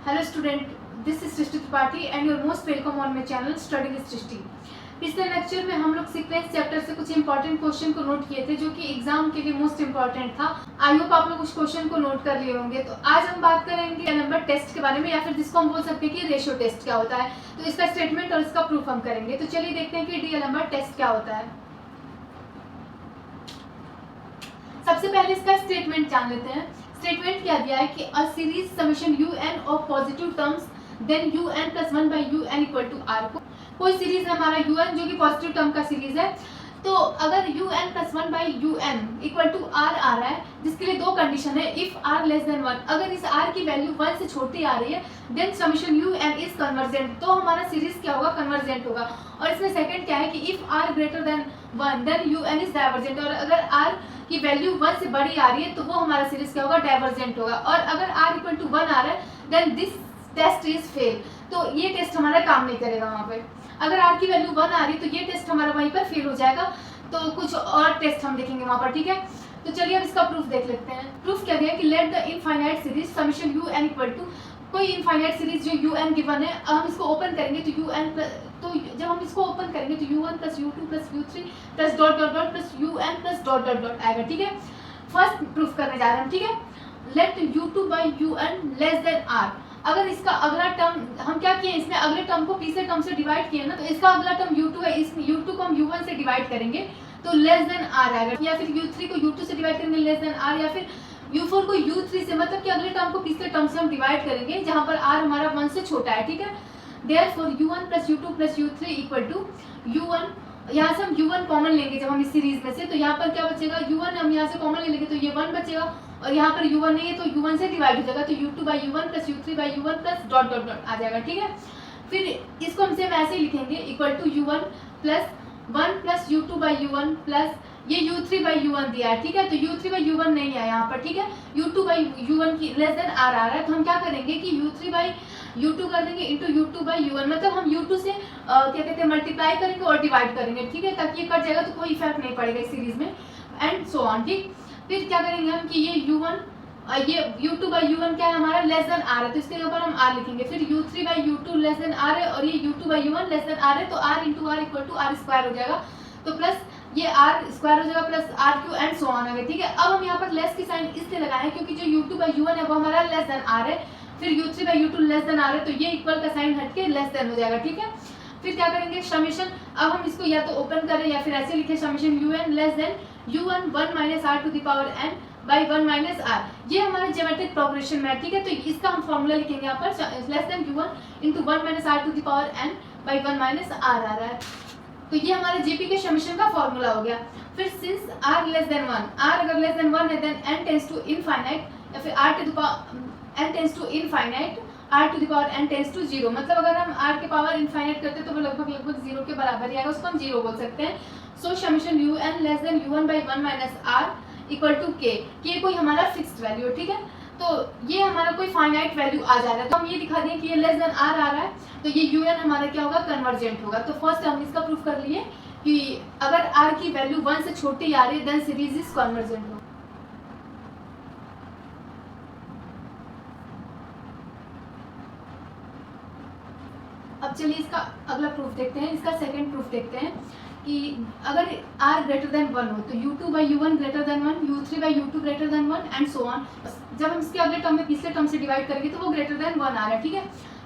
Hello student, this is Srishti Tripathi and your most welcome on my channel study with Srishti. पिछले lecture में हम लोग sequence chapter से कुछ इंपॉर्टेंट क्वेश्चन को नोट किए थे जो कि एग्जाम के लिए मोस्ट इंपॉर्टेंट था। आई होप आप लोग उस क्वेश्चन को नोट कर लिए होंगे। तो आज हम बात करेंगे नंबर टेस्ट के बारे में, या फिर जिसको हम बोल सकते हैं कि रेशियो टेस्ट क्या होता है। तो इसका स्टेटमेंट और इसका प्रूफ हम करेंगे। तो चलिए देखते हैं कि डीएल नंबर टेस्ट क्या होता है। सबसे पहले इसका स्टेटमेंट जान लेते हैं। स्टेटमेंट क्या दिया है कि a series summation un of positive terms then un plus 1 by un equal to r। कोई सीरीज है हमारा un जो कि पॉजिटिव टर्म का सीरीज है। तो अगर un plus 1 by un equal to r आ रहा है, जिसके लिए दो कंडीशन है। इफ r लेस देन 1, अगर इस r की वैल्यू 1 से छोटी आ रही है, then summation un is convergent. तो हमारा सीरीज क्या होगा? कन्वर्जेंट होगा। और इसमें सेकंड क्या है कि if r greater than 1 then un is divergent. और अगर r की वैल्यू 1 से बड़ी आ रही है तो वो हमारा सीरीज क्या होगा? डाइवर्जेंट होगा। और अगर r इक्वल टू 1 आ रहा है then this test is fail. तो ये टेस्ट हमारा काम नहीं करेगा वहाँ पे। अगर r की वैल्यू 1 आ रही है तो ये टेस्ट हमारा वहीं पर फेल हो जाएगा। तो कुछ और टेस्ट हम देखेंगे वहाँ पर, ठीक है। तो चलिए अब इसका प्रूफ देख लेते हैं। प्रूफ क्या दिया कि let the infinite series summation un equal to, कोई इनफाइनाइट सीरीज जो un गिवन है, हम इसको ओपन करेंगे तो un तो जब हम इसको ओपन करेंगे तो u1 plus u2 plus u3 plus dot dot dot plus un plus dot dot dot आएगा, ठीक है। फर्स्ट प्रूफ करने जा रहे हैं, ठीक है। Let u2 by un less than r। अगर इसका अगला टर्म हम क्या किए, इसमें अगले टर्म को पिछले टर्म से डिवाइड किया ना, तो इसका अगला टर्म u2 है, इस u2 को हम u1 से डिवाइड करेंगे तो लेस देन r आएगा। या फिर u3 को u2 से डिवाइड करेंगे लेस देन r, या फिर u4 को u3 से, मतलब कि अगले टर्म को पिछले टर्म से हम डिवाइड करेंगे जहां पर r हमारा 1 से छोटा है, ठीक है। Therefore u1 plus u2 plus u3 equal to u1, यहाँ से हम u1 कॉमन लेंगे जब हम इस सीरीज में से, तो यहाँ पर क्या बचेगा? u1 हम यहाँ से कॉमन ले लेंगे तो ये 1 बचेगा, और यहाँ पर u1 नहीं है तो u1 से डिवाइड हो जाएगा तो u2 by u1 plus u3 by u1 plus dot dot dot आ जाएगा, ठीक है। फिर इसको हम सेम ऐसे ही लिखेंगे equal to u1 plus 1 plus u2 by u1 plus ये u3 बाई u1 दिया है, ठीक है। तो u3 बाई u1 नहीं है यहाँ पर, ठीक है। u2 बाई u1 की लेस देन r आ रहा है, तो हम क्या करेंगे कि u3 बाई u2 कर देंगे इंटू u2 बाई u1, मतलब हम u2 से क्या कहते हैं मल्टीप्लाई करेंगे और डिवाइड करेंगे, ठीक है, ताकि ये कट जाएगा तो कोई इफेक्ट नहीं पड़ेगा इस सीरीज में, एंड सो ऑन, ठीक। फिर क्या करेंगे हम कि ये u1 ये u2 बाई u1 क्या है हमारा? लेस देन r है, तो इसके ऊपर हम r लिखेंगे। फिर u3 by u2 less than r है, और ये u2 by u1 less than r है, तो r into r equal to r square हो जाएगा। तो प्लस ये r स्क्वायर हो जाएगा plus r cube and so on आएगा, ठीक है। अब हम यहाँ पर लेस की साइन इसलिए लगाए हैं क्योंकि जो u2 बाई u1 है वो हमारा लेस देन r है, फिर u3 by u2 less than r है, तो ये इक्वल का साइन हट के लेस देन हो जाएगा, ठीक है। फिर क्या करेंगे? समेशन, अब हम इसको या तो ओपन करें या फिर ऐसे लिखे summation un less than u1 1 minus r to the power n by 1 minus r। ये हमारे ज्योमेट्रिक प्रोग्रेशन में है, ठीक है। तो इसका हम फॉर्मूला लिखेंगे यहाँ पर less than u1 into 1 minus r to the power n by 1 minus r आ रहा है। तो ये हमारे जीपी के समेशन का फॉर्मूला हो गया। फिर since r less than 1, r अगर लेस देन 1 है then n tends to infinite, या फिर r to the power n tends to infinite r to the power n tends to 0, मतलब अगर हम r के पावर इनफाइनाइट करते तो वो लगभग 0 के बराबर ही आएगा, उसको हम 0 बोल सकते हैं। So summation un less than u1 by 1 minus r equal to k कोई हमारा फिक्स्ड वैल्यू है, ठीक है। तो ये हमारा कोई फाइनाइट वैल्यू आ जा रहा है, तो हम ये दिखा दें कि ये लेस देन r आ रहा है, तो ये un हमारा क्या होगा? कन्वर्जेंट होगा। तो फर्स्ट हम इसका प्रूफ कर लिए कि अगर r की वैल्यू 1 से छोटी आ रही है देन सीरीज इज कन्वर्जेंट होगा। अब चलिए इसका अगला प्रूफ देखते हैं। इसका सेकंड प्रूफ देखते हैं कि अगर r ग्रेटर देन 1 हो तो u2 by u1 greater than 1, u3 by u2 greater than 1 and so on. जब हम इसके अगले टर्म में पिछले टर्म से डिवाइड करेंगे तो वो ग्रेटर देन 1 आ रहा है, ठीक है।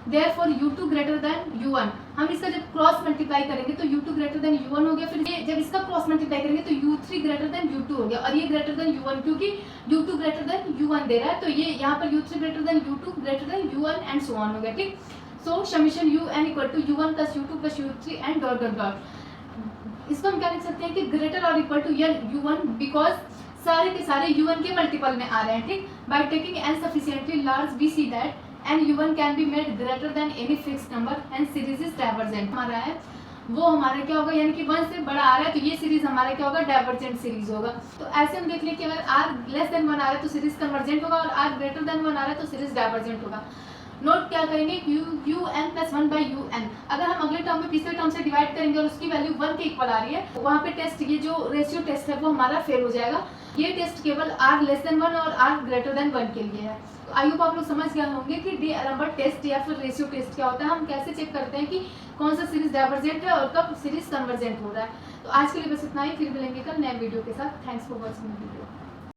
Therefore u2 greater than u1, हम इसका जब क्रॉस मल्टीप्लाई करेंगे तो u2 ग्रेटर देन u1 हो गया। फिर ये जब इसका क्रॉस मल्टीप्लाई करेंगे तो u3 ग्रेटर देन u2 हो गया, और ये ग्रेटर देन u1 क्योंकि u2 ग्रेटर देन u1 दे रहा है, तो ये यहाँ पर u3 greater than u2 greater than u1 and so on हो गया, ठीक। So summation un equal to u1 plus u2 plus u3 and dot dot dot. इसको हम क्या लिख सकते हैं कि ग्रेटर और इक्वल टू u1 बिकॉज सारे के सारे u1 के मल्टीपल में आ रहे हैं, ठीक। By taking n sufficiently large we see that n u1 can be made greater than any fixed number and series is divergent. हमारा है वो हमारा क्या होगा, यानी कि 1 से बड़ा आ रहा है तो ये सीरीज हमारा क्या होगा? डाइवर्जेंट सीरीज होगा। तो ऐसे हम देख लें कि अगर r लेस देन 1 आ रहा है तो सीरीज कन्वर्जेंट होगा, और r ग्रेटर देन 1 आ रहा है तो सीरीज डाइवर्जेंट होगा। नोट क्या करेंगे u n plus 1 by u n. अगर हम अगले टर्म में पिछले टर्म से डिवाइड करेंगे और उसकी वैल्यू 1 के इक्वल आ रही है, वहाँ पे टेस्ट, ये जो रेशियो टेस्ट है वो हमारा फेल हो जाएगा। ये टेस्ट केवल r लेस देन 1 और r ग्रेटर देन 1 के लिए है। तो आई होप आप लोग समझ गए होंगे कि डी-एलम्बर्ट टेस्ट या फिर रेशियो टेस्ट क्या होता है, हम कैसे चेक करते हैं कि कौन सा सीरीज डाइवर्जेंट है और कब सीरीज कन्वर्जेंट हो रहा है। तो आज के लिए बस इतना ही, फिर मिलेंगे कल नए वीडियो के साथ। Thanks for watching video.